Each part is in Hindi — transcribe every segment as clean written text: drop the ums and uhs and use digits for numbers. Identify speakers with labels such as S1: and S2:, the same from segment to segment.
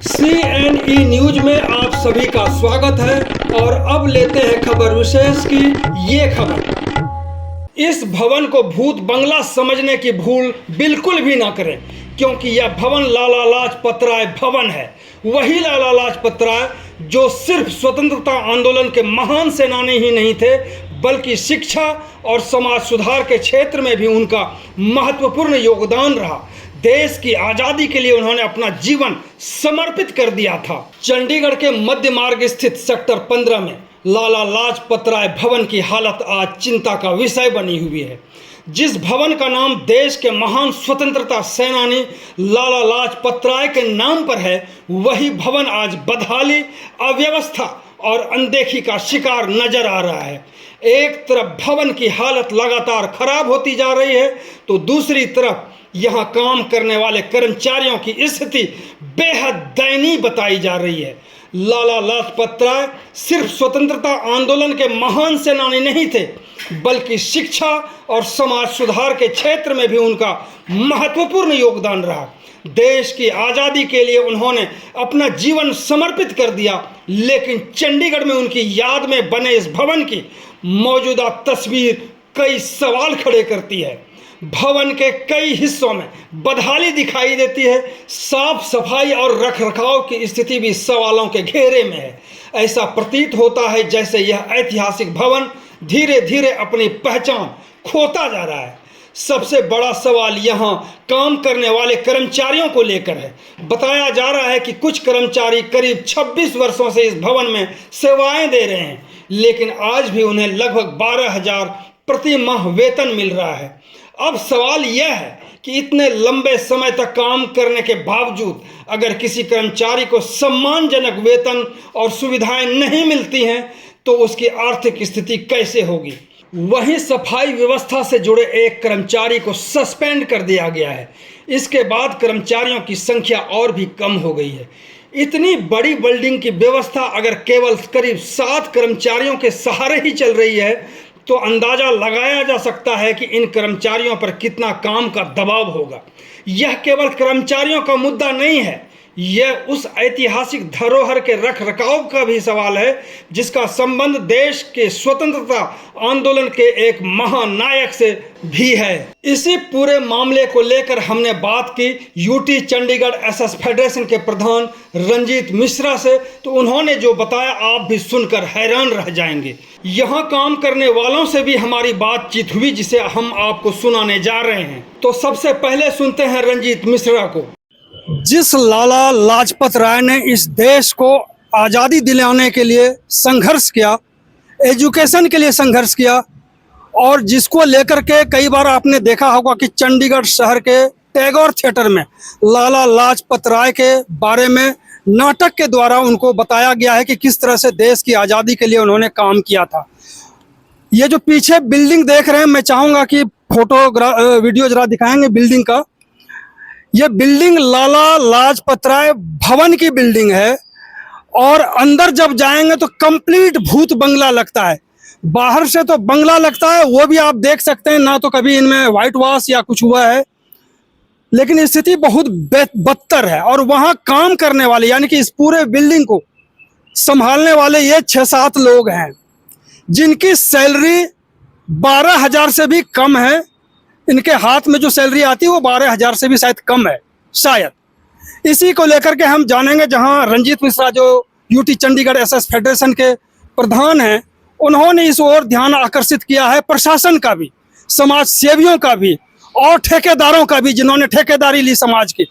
S1: CNE न्यूज में आप सभी का स्वागत है और अब लेते हैं खबर विशेष की ये खबर। इस भवन को भूत बंगला समझने की भूल बिल्कुल भी ना करें, क्योंकि यह भवन लाला लाजपत राय भवन है। वही लाला लाजपत राय जो सिर्फ स्वतंत्रता आंदोलन के महान सेनानी ही नहीं थे, बल्कि शिक्षा और समाज सुधार के क्षेत्र में भी उनका महत्वपूर्ण योगदान रहा। देश की आज़ादी के लिए उन्होंने अपना जीवन समर्पित कर दिया था। चंडीगढ़ के मध्य मार्ग स्थित सेक्टर 15 में लाला लाजपत राय भवन की हालत आज चिंता का विषय बनी हुई है। जिस भवन का नाम देश के महान स्वतंत्रता सेनानी लाला लाजपत राय के नाम पर है, वही भवन आज बदहाली, अव्यवस्था और अनदेखी का शिकार नजर आ रहा है। एक तरफ भवन की हालत लगातार खराब होती जा रही है, तो दूसरी तरफ यहाँ काम करने वाले कर्मचारियों की स्थिति बेहद दयनीय बताई जा रही है। लाला लाजपत राय सिर्फ स्वतंत्रता आंदोलन के महान सेनानी नहीं थे, बल्कि शिक्षा और समाज सुधार के क्षेत्र में भी उनका महत्वपूर्ण योगदान रहा। देश की आज़ादी के लिए उन्होंने अपना जीवन समर्पित कर दिया, लेकिन चंडीगढ़ में उनकी याद में बने इस भवन की मौजूदा तस्वीर कई सवाल खड़े करती है। भवन के कई हिस्सों में बदहाली दिखाई देती है। साफ सफाई और रखरखाव की स्थिति भी सवालों के घेरे में है। ऐसा प्रतीत होता है जैसे यह ऐतिहासिक भवन धीरे धीरे अपनी पहचान खोता जा रहा है। सबसे बड़ा सवाल यहाँ काम करने वाले कर्मचारियों को लेकर है। बताया जा रहा है कि कुछ कर्मचारी करीब 26 वर्षों से इस भवन में सेवाएं दे रहे हैं, लेकिन आज भी उन्हें लगभग 12,000 प्रति माह वेतन मिल रहा है। अब सवाल यह है कि इतने लंबे समय तक काम करने के बावजूद अगर किसी कर्मचारी को सम्मानजनक वेतन और सुविधाएं नहीं मिलती हैं, तो उसकी आर्थिक स्थिति कैसे होगी। वहीं सफाई व्यवस्था से जुड़े एक कर्मचारी को सस्पेंड कर दिया गया है। इसके बाद कर्मचारियों की संख्या और भी कम हो गई है। इतनी बड़ी बिल्डिंग की व्यवस्था अगर केवल करीब 7 कर्मचारियों के सहारे ही चल रही है, तो अंदाजा लगाया जा सकता है कि इन कर्मचारियों पर कितना काम का दबाव होगा। यह केवल कर्मचारियों का मुद्दा नहीं है, यह उस ऐतिहासिक धरोहर के रख रखाव का भी सवाल है, जिसका संबंध देश के स्वतंत्रता आंदोलन के एक महानायक से भी है। इसी पूरे मामले को लेकर हमने बात की यूटी चंडीगढ़ एसएस फेडरेशन के प्रधान रंजीत मिश्रा से, तो उन्होंने जो बताया आप भी सुनकर हैरान रह जाएंगे। यहाँ काम करने वालों से भी हमारी बातचीत हुई, जिसे हम आपको सुनाने जा रहे हैं। तो सबसे पहले सुनते हैं रंजीत मिश्रा को। जिस लाला लाजपत राय ने इस देश को आज़ादी दिलाने के लिए संघर्ष किया, एजुकेशन के लिए संघर्ष किया, और जिसको लेकर के कई बार आपने देखा होगा कि चंडीगढ़ शहर के टैगोर थिएटर में लाला लाजपत राय के बारे में नाटक के द्वारा उनको बताया गया है कि किस तरह से देश की आज़ादी के लिए उन्होंने काम किया था। ये जो पीछे बिल्डिंग देख रहे हैं, मैं चाहूँगा कि वीडियो जरा दिखाएंगे बिल्डिंग का। ये बिल्डिंग लाला लाजपत राय भवन की बिल्डिंग है, और अंदर जब जाएंगे तो कंप्लीट भूत बंगला लगता है। बाहर से तो बंगला लगता है, वो भी आप देख सकते हैं, ना तो कभी इनमें व्हाइट वॉश या कुछ हुआ है, लेकिन स्थिति बहुत बदतर है। और वहाँ काम करने वाले, यानी कि इस पूरे बिल्डिंग को संभालने वाले ये 6-7 लोग हैं, जिनकी सैलरी 12,000 से भी कम है। इनके हाथ में जो सैलरी आती है वो 12,000 से भी शायद कम है, शायद। इसी को लेकर के हम जानेंगे, जहां रंजीत मिश्रा जो यूटी चंडीगढ़ एसएस फेडरेशन के प्रधान हैं, उन्होंने इस ओर ध्यान आकर्षित किया है, प्रशासन का भी, समाज सेवियों का भी, और ठेकेदारों का भी, जिन्होंने ठेकेदारी ली समाज की,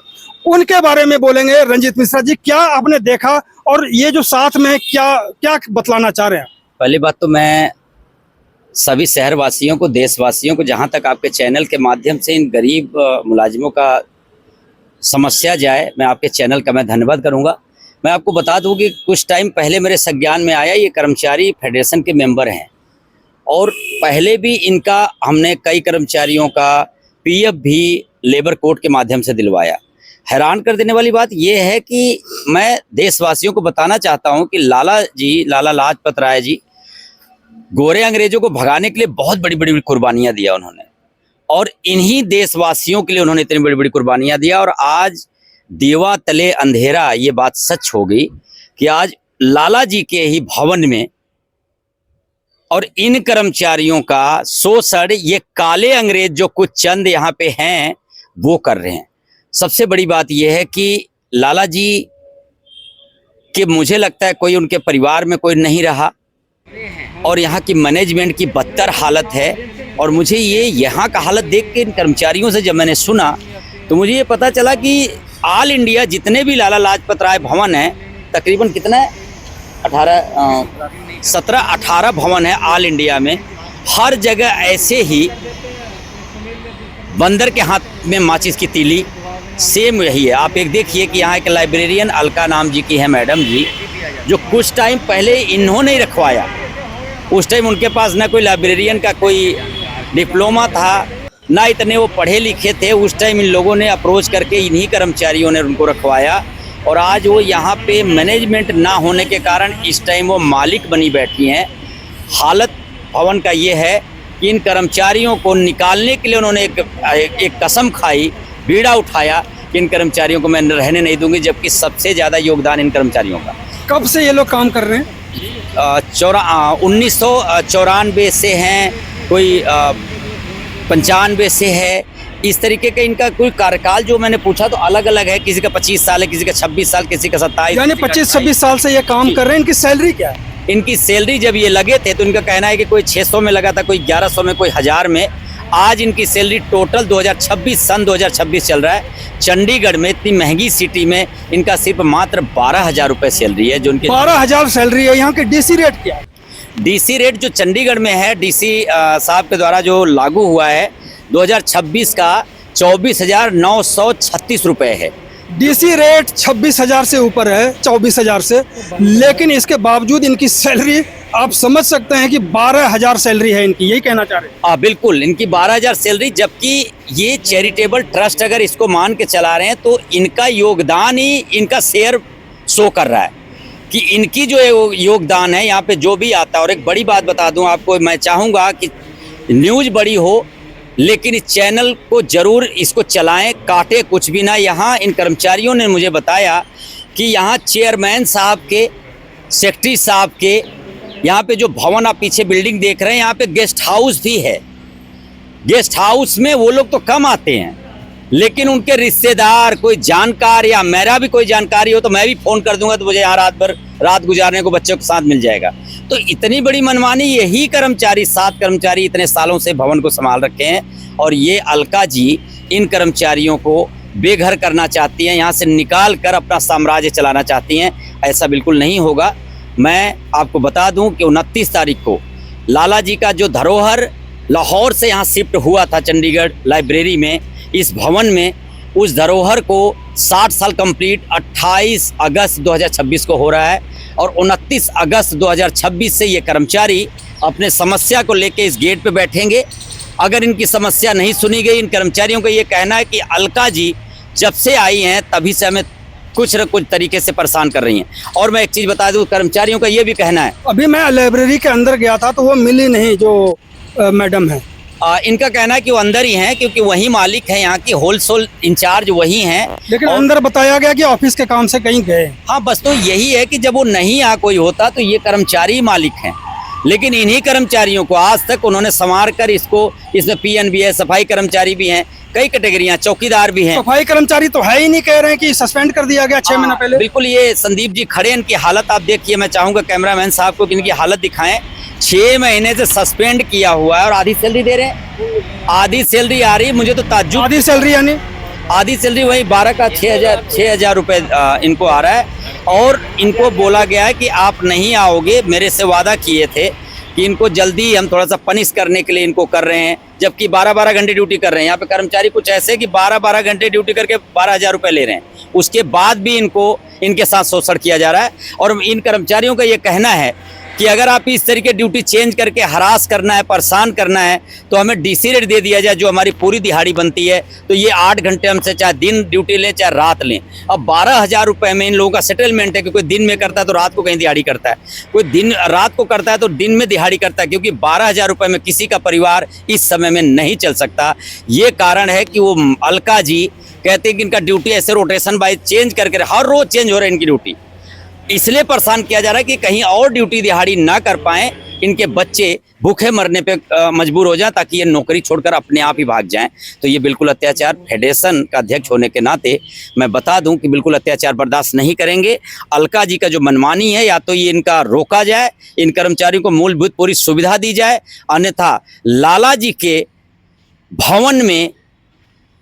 S1: उनके बारे में बोलेंगे। रंजीत मिश्रा जी, क्या आपने देखा और ये जो साथ में क्या बतलाना चाह रहे हैं?
S2: पहली बात तो मैं सभी शहरवासियों को, देशवासियों को, जहां तक आपके चैनल के माध्यम से इन गरीब मुलाजिमों का समस्या जाए, मैं आपके चैनल का मैं धन्यवाद करूंगा। मैं आपको बता दूं कि कुछ टाइम पहले मेरे संज्ञान में आया, ये कर्मचारी फेडरेशन के मेंबर हैं, और पहले भी इनका हमने कई कर्मचारियों का पीएफ भी लेबर कोड के माध्यम से दिलवाया। हैरान कर देने वाली बात यह है कि मैं देशवासियों को बताना चाहता हूं कि लाला लाजपत राय जी गोरे अंग्रेजों को भगाने के लिए बहुत बड़ी बड़ी कुर्बानियां दिया उन्होंने, और इन्हीं देशवासियों के लिए उन्होंने इतनी बड़ी बड़ी कुर्बानियां दिया। और आज दीवा तले अंधेरा, ये बात सच हो गई कि आज लाला जी के ही भवन में और इन कर्मचारियों का शोषण ये काले अंग्रेज जो कुछ चंद यहाँ पे हैं वो कर रहे हैं। सबसे बड़ी बात यह है कि लाला जी के मुझे लगता है कोई उनके परिवार में कोई नहीं रहा और यहाँ की मैनेजमेंट की बदतर हालत है। और मुझे ये यहाँ का हालत देख के इन कर्मचारियों से जब मैंने सुना तो मुझे ये पता चला कि ऑल इंडिया जितने भी लाला लाजपत राय भवन है, तकरीबन कितना है 17-18 भवन है ऑल इंडिया में, हर जगह ऐसे ही बंदर के हाथ में माचिस की तीली सेम यही है। आप एक देखिए कि यहाँ एक लाइब्रेरियन अलका नाम जी की है मैडम जी, जो कुछ टाइम पहले इन्होंने ही रखवाया। उस टाइम उनके पास ना कोई लाइब्रेरियन का कोई डिप्लोमा था, ना इतने वो पढ़े लिखे थे। उस टाइम इन लोगों ने अप्रोच करके इन्हीं कर्मचारियों ने उनको रखवाया और आज वो यहाँ पे मैनेजमेंट ना होने के कारण इस टाइम वो मालिक बनी बैठी हैं। हालत भवन का ये है कि इन कर्मचारियों को निकालने के लिए उन्होंने एक कसम खाई, बीड़ा उठाया कि इन कर्मचारियों को मैं रहने नहीं दूंगी, जबकि सबसे ज़्यादा योगदान इन कर्मचारियों का।
S1: कब से ये लोग काम कर रहे हैं?
S2: 1994 से हैं, कोई 95 से है। इस तरीके का इनका कोई कार्यकाल जो मैंने पूछा तो अलग अलग है, किसी का 25 साल है, किसी का 26 साल, किसी का 27।
S1: यानी 25-26 साल से ये काम कर रहे हैं। इनकी सैलरी क्या है?
S2: इनकी सैलरी जब ये लगे थे तो इनका कहना है कि कोई 600 में लगा था, कोई 1100 में, कोई 1000 में। आज इनकी सैलरी टोटल 2026 चल रहा है। चंडीगढ़ में इतनी महंगी सिटी में इनका सिर्फ मात्र 12,000 रुपये सैलरी है, जो उनकी
S1: 12,000 सैलरी है। यहाँ के डीसी रेट क्या है?
S2: डीसी रेट जो चंडीगढ़ में है, डीसी साहब के द्वारा जो लागू हुआ है 2026 का 24,936 रुपये है।
S1: डीसी रेट 26,000 से ऊपर है, 24,000 से, लेकिन इसके बावजूद इनकी सैलरी आप समझ सकते हैं कि 12,000 सैलरी है इनकी। यही कहना चाह रहे हैं?
S2: बिल्कुल, इनकी 12,000 सैलरी, जबकि ये चैरिटेबल ट्रस्ट अगर इसको मान के चला रहे हैं तो इनका योगदान ही इनका शेयर शो कर रहा है कि इनकी जो योगदान है यहाँ पे जो भी आता है। और एक बड़ी बात बता दूं आपको, मैं चाहूँगा कि न्यूज़ बड़ी हो लेकिन इस चैनल को ज़रूर इसको चलाएं, काटे कुछ भी ना। यहाँ इन कर्मचारियों ने मुझे बताया कि यहाँ चेयरमैन साहब के, सेक्रेटरी साहब के, यहाँ पे जो भवन आप पीछे बिल्डिंग देख रहे हैं, यहाँ पे गेस्ट हाउस भी है। गेस्ट हाउस में वो लोग तो कम आते हैं, लेकिन उनके रिश्तेदार, कोई जानकार या मेरा भी कोई जानकारी हो तो मैं भी फ़ोन कर दूंगा तो मुझे यहाँ रात गुजारने को बच्चों के साथ मिल जाएगा। तो इतनी बड़ी मनमानी यही कर्मचारी, 7 कर्मचारी इतने सालों से भवन को संभाल रखे हैं। और ये अलका जी इन कर्मचारियों को बेघर करना चाहती हैं, यहाँ से निकाल कर अपना साम्राज्य चलाना चाहती हैं। ऐसा बिल्कुल नहीं होगा। मैं आपको बता दूं कि 29 तारीख को लाला जी का जो धरोहर लाहौर से यहाँ शिफ्ट हुआ था चंडीगढ़ लाइब्रेरी में, इस भवन में, उस धरोहर को 60 साल कंप्लीट 28 अगस्त 2026 को हो रहा है। और 29 अगस्त 2026 से ये कर्मचारी अपने समस्या को लेके इस गेट पे बैठेंगे। अगर इनकी समस्या नहीं सुनी गई, इन कर्मचारियों का ये कहना है कि अलका जी जब से आई हैं तभी से हमें कुछ न कुछ तरीके से परेशान कर रही हैं। और मैं एक चीज़ बता दूं, कर्मचारियों का ये भी कहना है,
S1: अभी मैं लाइब्रेरी के अंदर गया था तो वो मिली नहीं जो मैडम है।
S2: इनका कहना है कि वो अंदर ही हैं क्योंकि वही मालिक है, यहाँ की होलसेल इंचार्ज वही हैं।
S1: लेकिन अंदर बताया गया कि ऑफिस के काम से कहीं गए।
S2: हाँ, बस तो यही है कि जब वो नहीं यहाँ कोई होता तो ये कर्मचारी मालिक हैं। लेकिन इन्हीं कर्मचारियों को आज तक उन्होंने संवार कर इसमें PN भी है, सफाई कर्मचारी भी हैं, कई कैटेगरियां, चौकीदार भी हैं।
S1: सफाई कर्मचारी तो है ही नहीं, कह रहे हैं कि सस्पेंड कर दिया गया 6 महीना पहले।
S2: बिल्कुल, ये संदीप जी खड़े, इनकी हालत आप देखिए। मैं चाहूँगा कैमरामैन साहब को कि इनकी हालत दिखाएं। 6 महीने से सस्पेंड किया हुआ है और आधी सैलरी दे रहे हैं। आधी सैलरी आ रही है, मुझे तो ताज्जुब।
S1: आधी सैलरी यानी?
S2: आधी सैलरी वही 12 का 6,000 रुपये इनको आ रहा है। और इनको बोला गया है कि आप नहीं आओगे, मेरे से वादा किए थे कि इनको जल्दी हम थोड़ा सा पनिश करने के लिए इनको कर रहे हैं, जबकि 12-12 घंटे ड्यूटी कर रहे हैं। यहाँ पे कर्मचारी कुछ ऐसे कि 12-12 घंटे ड्यूटी करके 12,000 रुपये ले रहे हैं, उसके बाद भी इनके साथ शोषण किया जा रहा है। और इन कर्मचारियों का ये कहना है कि अगर आप इस तरीके ड्यूटी चेंज करके हरास करना है, परेशान करना है, तो हमें डीसी रेट दे दिया जाए जो हमारी पूरी दिहाड़ी बनती है। तो ये 8 घंटे हमसे चाहे दिन ड्यूटी लें चाहे रात लें। अब 12,000 रुपये में इन लोगों का सेटलमेंट है कि कोई दिन में करता है तो रात को कहीं दिहाड़ी करता है, कोई दिन रात को करता है तो दिन में दिहाड़ी करता है, क्योंकि 12,000 रुपये में किसी का परिवार इस समय में नहीं चल सकता। ये कारण है कि वो अलका जी कहते हैं कि इनका ड्यूटी ऐसे रोटेशन बाय चेंज करके हर रोज चेंज हो रहा है इनकी ड्यूटी। इसलिए परेशान किया जा रहा है कि कहीं और ड्यूटी दिहाड़ी ना कर पाएं, इनके बच्चे भूखे मरने पे मजबूर हो जाएं, ताकि ये नौकरी छोड़कर अपने आप ही भाग जाएं। तो ये बिल्कुल अत्याचार, फेडरेशन का अध्यक्ष होने के नाते मैं बता दूं कि बिल्कुल अत्याचार बर्दाश्त नहीं करेंगे। अलका जी का जो मनमानी है, या तो ये इनका रोका जाए, इन कर्मचारियों को मूलभूत पूरी सुविधा दी जाए, अन्यथा लाला जी के भवन में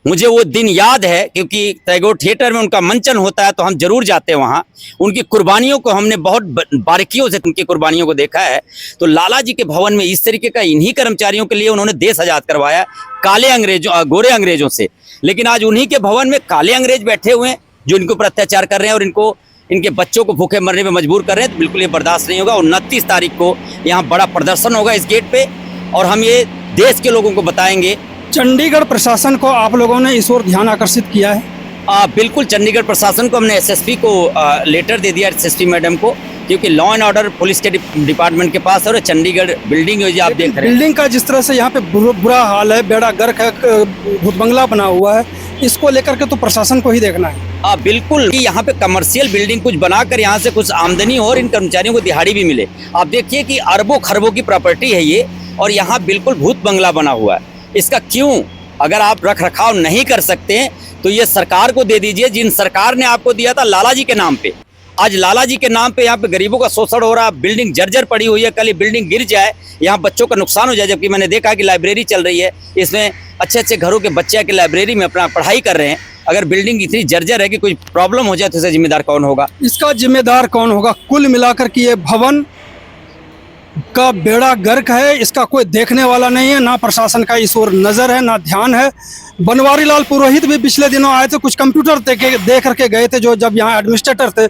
S2: मुझे वो दिन याद है, क्योंकि टैगोर थिएटर में उनका मंचन होता है तो हम जरूर जाते हैं वहाँ। उनकी कुर्बानियों को हमने बहुत बारीकियों से उनकी कुर्बानियों को देखा है। तो लाला जी के भवन में इस तरीके का इन्हीं कर्मचारियों के लिए उन्होंने देश आज़ाद करवाया काले अंग्रेजों, गोरे अंग्रेजों से। लेकिन आज उन्हीं के भवन में काले अंग्रेज बैठे हुए हैं जो इनके ऊपर अत्याचार कर रहे हैं और इनको, इनके बच्चों को भूखे मरने पर मजबूर कर रहे हैं। तो बिल्कुल ये बर्दाश्त नहीं होगा। 29 तारीख को यहाँ बड़ा प्रदर्शन होगा इस गेट पे, और हम ये देश के लोगों को बताएंगे।
S1: चंडीगढ़ प्रशासन को आप लोगों ने इस ओर ध्यान आकर्षित किया है?
S2: बिल्कुल, चंडीगढ़ प्रशासन को हमने एसएसपी को लेटर दे दिया, एसएसपी मैडम को, क्योंकि लॉ एंड ऑर्डर पुलिस के डिपार्टमेंट के पास है। और चंडीगढ़ बिल्डिंग है जो आप देख रहे हैं,
S1: बिल्डिंग का जिस तरह से यहाँ पे बुरा हाल है, बेड़ा गर्क है, भूत बंगला बना हुआ है, इसको लेकर के तो प्रशासन को ही देखना है।
S2: बिल्कुल कि यहाँ पे कमर्शियल बिल्डिंग कुछ बनाकर यहाँ से कुछ आमदनी हो और इन कर्मचारियों को दिहाड़ी भी मिले। आप देखिए कि अरबों खरबों की प्रॉपर्टी है ये, और यहाँ बिल्कुल भूत बंगला बना हुआ है। इसका क्यों, अगर आप रख रखाव नहीं कर सकते हैं तो ये सरकार को दे दीजिए, जिन सरकार ने आपको दिया था लाला जी के नाम पे। आज लाला जी के नाम पे यहाँ पे गरीबों का शोषण हो रहा, बिल्डिंग जर्जर पड़ी हुई है। कल ये बिल्डिंग गिर जाए, यहाँ बच्चों का नुकसान हो जाए। जबकि मैंने देखा कि लाइब्रेरी चल रही है, इसमें अच्छे अच्छे घरों के बच्चे आके लाइब्रेरी में अपना पढ़ाई कर रहे हैं। अगर बिल्डिंग इतनी जर्जर है कि कोई प्रॉब्लम हो जाए तो इसका जिम्मेदार कौन होगा?
S1: इसका जिम्मेदार कौन होगा? कुल मिलाकर के ये भवन का बेड़ा गर्क है, इसका कोई देखने वाला नहीं है, ना प्रशासन का इस ओर नज़र है, ना ध्यान है। बनवारी लाल पुरोहित भी पिछले दिनों आए थे, कुछ कंप्यूटर दे करके गए थे, जो जब यहाँ एडमिनिस्ट्रेटर थे।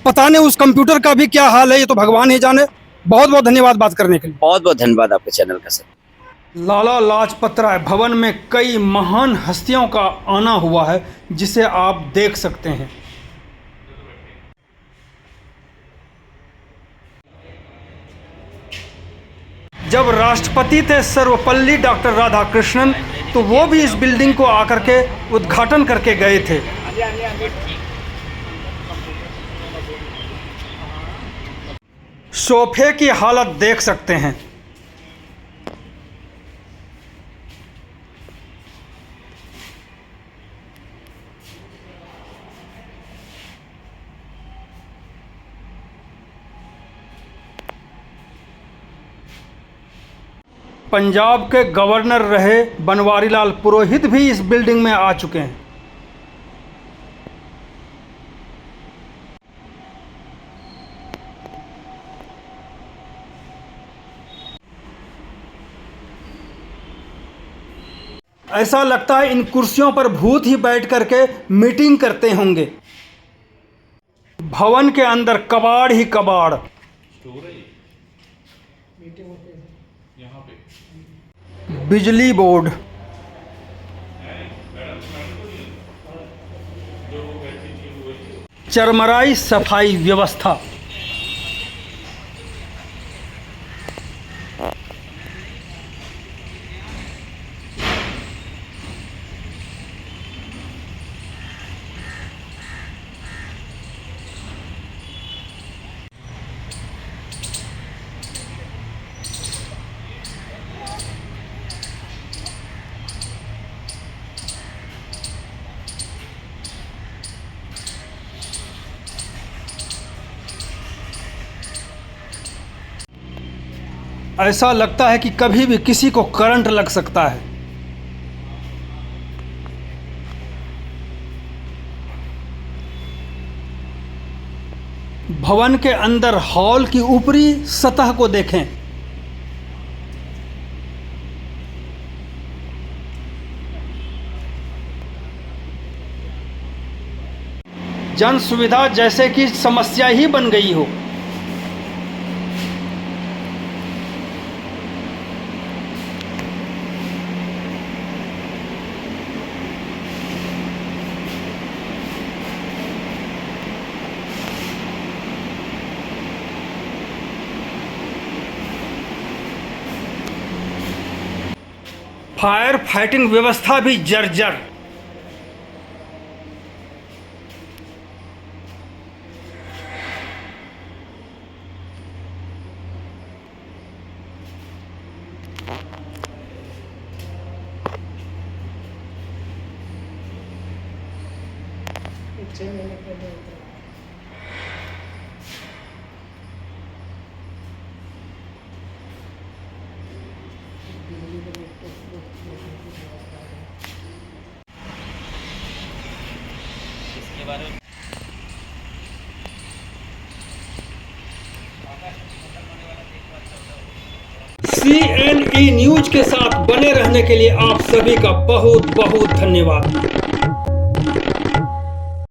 S1: पता नहीं उस कंप्यूटर का भी क्या हाल है, ये तो भगवान ही जाने। बहुत बहुत धन्यवाद बात करने के लिए।
S2: बहुत बहुत धन्यवाद आपके चैनल का सर।
S1: लाला लाजपत राय भवन में कई महान हस्तियों का आना हुआ है, जिसे आप देख सकते हैं। जब राष्ट्रपति थे सर्वपल्ली डॉक्टर राधाकृष्णन, तो वो भी इस बिल्डिंग को आकर के उद्घाटन करके गए थे। सोफे की हालत देख सकते हैं। पंजाब के गवर्नर रहे बनवारी लाल पुरोहित भी इस बिल्डिंग में आ चुके हैं। ऐसा लगता है इन कुर्सियों पर भूत ही बैठ करके मीटिंग करते होंगे। भवन के अंदर कबाड़ ही कबाड़। बिजली बोर्ड, चरमराई सफाई व्यवस्था, ऐसा लगता है कि कभी भी किसी को करंट लग सकता है। भवन के अंदर हॉल की ऊपरी सतह को देखें। जन सुविधा जैसे कि समस्या ही बन गई हो। फायर फाइटिंग व्यवस्था भी जर्जर।
S2: इसके बारे में
S1: CNE न्यूज के साथ बने रहने के लिए आप सभी का बहुत बहुत धन्यवाद।